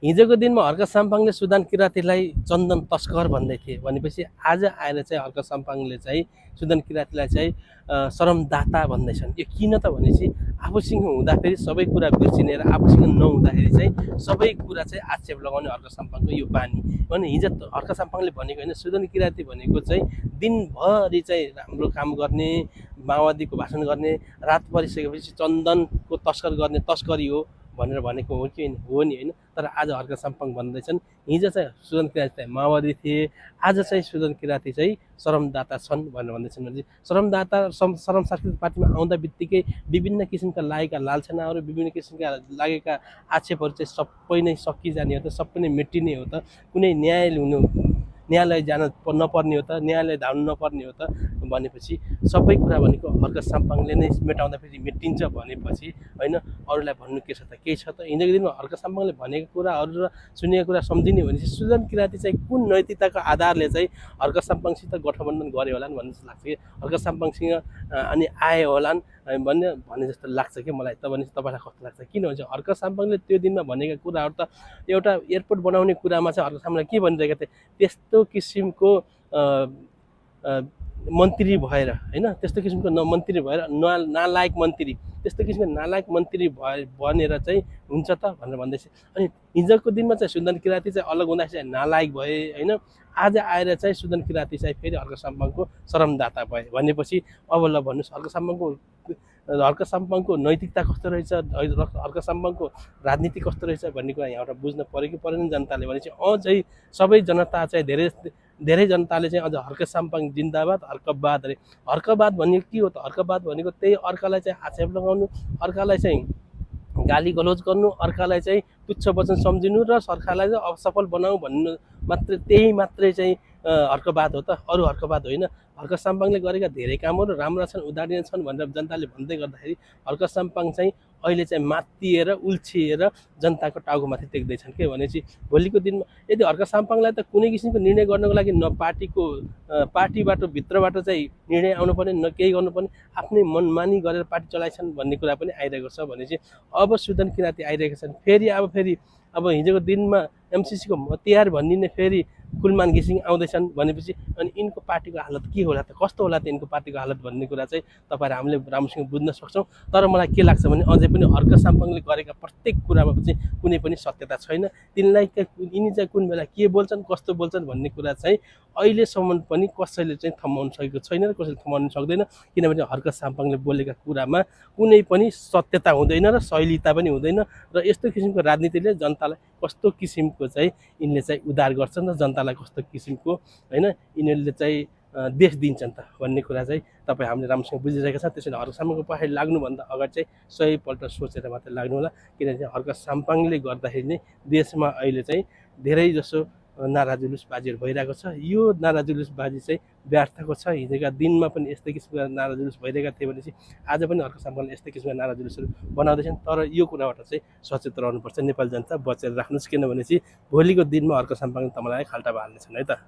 हिजोको दिनमा हर्क साम्पाङले सुदान किराँतीलाई चन्दन तस्कर भन्दै थिए भनेपछि आज आएर चाहिँ हर्क साम्पाङले चाहिँ सुदान किराँतीलाई चाहिँ शरमदाता भन्दैछन्। यो किन त भनेपछि आफूसँग हुँदाखेरि सबै कुरा बिर्सिने र आफूसँग नहुँदाखेरि चाहिँ सबै कुरा चाहिँ आक्षेप लगाउने हर्क साम्पाङको यो बानी। भने हिजो हर्क साम्पाङले भनेको होइन, सुदान किराँती भनेको चाहिँ दिनभरि चाहिँ राम्रो काम गर्ने, माओवादीको भाषण गर्ने, रात परिसकेपछि चन्दनको तस्कर गर्ने तस्करी हो भनेर भनेको हो कि हो नि होइन। तर आज हर्क साम्पाङ भन्दैछन् हिजो चाहिँ सुदन किराँती चाहिँ माओवादी थिए, आज चाहिँ सुदन किराँती चाहिँ श्रमदाता छन् भनेर भन्दैछन्। भने श्रमदाता श्रम सांस्कृतिक पार्टीमा आउँदा बित्तिकै विभिन्न किसिमका लागेका लालछनाहरू, विभिन्न किसिमका लागेका आक्षेपहरू चाहिँ सबै नै सकिजाने हो त, सबै नै मेटिने हो त, कुनै न्यायालय जान नपर्ने हो त, न्यायालय धाउनु नपर्ने हो त भनेपछि सबै कुरा भनेको हर्क साम्पाङले नै मेटाउँदा फेरि मेटिन्छ भनेपछि होइन, अरूलाई भन्नु के छ त, केही छ त। हिजोको दिनमा हर्क साम्पाङले भनेको कुराहरू र सुनेको कुरा सम्झिने भनेपछि सुदन किराँती चाहिँ कुन नैतिकताको आधारले चाहिँ हर्क साम्पाङसित गठबन्धन गरे होलान् भन्ने जस्तो लाग्छ कि, हर्क साम्पाङसँग अनि आए होलान् भने जस्तो लाग्छ कि मलाई त। भनेपछि तपाईँलाई कस्तो लाग्छ? किनभने हर्क साम्पाङले त्यो दिनमा भनेका कुराहरू त एउटा एयरपोर्ट बनाउने कुरामा चाहिँ हर्क साम्पाङले के भनिरहेका थिए, त्यस्तो किसिमको मन्त्री भएर होइन, त्यस्तो किसिमको मन्त्री भएर नालायक मन्त्री, त्यस्तो किसिमको नालायक मन्त्री बनेर चाहिँ हुन्छ त भनेर भन्दैछ। अनि हिजोको दिनमा चाहिँ सुदन किराँती चाहिँ अलग हुँदाखेरि चाहिँ नालायक भए होइन, आज आएर चाहिँ सुदन किराँती चाहिँ फेरि हर्क साम्पाङको शरमदाता भए भनेपछि अब ल भन्नुहोस् हर्क साम्पाङको नैतिकता कस्तो रहेछ, हर्क साम्पाङको राजनीति कस्तो रहेछ भन्ने कुरा यहाँबाट बुझ्न पऱ्यो कि परेन जनताले। भनेपछि अझै सबै जनता चाहिँ धेरै जनताले चाहिँ अझ हर्क साम्पाङ जिन्दाबाद, हर्कबाद अरे। हर्कबाद भनेको के हो त? हर्कबाद भनेको त्यही अर्कालाई चाहिँ आक्षेप लगाउनु, अर्कालाई चाहिँ गाली गलौज गर्नु, अर्कालाई चाहिँ तुच्छ वचन सम्झिनु र सरकारलाई चाहिँ असफल बनाऊ भन्नु मात्रै, त्यही मात्रै चाहिँ हर्कबाद हो त, अरू हर्कबाद होइन। हर्क साम्पाङले गरेका धेरै कामहरू राम्रा छन्, उदाहरणीय छन् भनेर जनताले भन्दै गर्दाखेरि हर्क साम्पाङ चाहिँ अहिले चाहिँ मात्तिएर उल्छिएर जनताको टाउकोमाथि टेक्दैछन् के भनेपछि भोलिको दिनमा यदि हर्क साम्पाङलाई त कुनै किसिमको निर्णय गर्नको लागि न पार्टीबाट भित्रबाट चाहिँ निर्णय आउनुपर्ने, न केही गर्नुपर्ने, आफ्नै मनमानी गरेर पार्टी चलाइछन् भन्ने कुरा पनि आइरहेको छ। भनेपछि अब सुदन किराँती आइरहेका छन् फेरि अब हिजोको दिनमा एमसिसीको तिहार भनिने फेरि कुलमान घिसिङ आउँदैछन् भनेपछि अनि यिनको पार्टीको हालत के होला त, कस्तो होला त यिनको पार्टीको हालत भन्ने कुरा चाहिँ तपाईँहरू हामीले राम्रोसँग बुझ्न सक्छौँ। तर मलाई के लाग्छ भने अझै पनि हर्क साम्पाङले गरेका प्रत्येक कुरामा चाहिँ कुनै पनि सत्यता छैन। यिनी चाहिँ कुन बेला के बोल्छन्, कस्तो बोल्छन् भन्ने कुरा चाहिँ अहिलेसम्म पनि कसैले चाहिँ थमाउन सकेको छैन र कसैले थमाउन सक्दैन। किनभने हर्क साम्पाङले बोलेका कुरामा कुनै पनि सत्यता हुँदैन र शैलीता पनि हुँदैन र यस्तो किसिमको राजनीतिले जनतालाई कस्तो किसिमको चाहिँ यिनले चाहिँ उद्धार गर्छन् र जनतालाई कस्तो किसिमको होइन यिनीहरूले चाहिँ देश दिन्छन् त भन्ने कुरा चाहिँ तपाईँ हामीले राम्रोसँग बुझिरहेका छौँ। त्यसैले हर्क साम्पाङको पछाडि लाग्नुभन्दा अगाडि चाहिँ 100पल्ट सोचेर मात्रै लाग्नु होला। किनभने हर्क साम्पाङले गर्दाखेरि नै देशमा अहिले चाहिँ धेरै जसो नारा जुलुसबाजीहरू भइरहेको छ। यो नारा जुलुसबाजी चाहिँ व्यर्थको छ। हिजोका दिनमा पनि यस्तै किसिमका नारा जुलुस भइरहेका थिए भनेपछि आज पनि हर्क साम्पाङले यस्तै किसिमका नारा जुलुसहरू बनाउँदैछन्। तर यो कुराबाट चाहिँ सचेत रहनुपर्छ, नेपाली जनता बचेर राख्नुहोस्। किनभनेपछि भोलिको दिनमा हर्क साम्पाङले तपाईँलाई खाल्टामा हाल्नेछन् है त।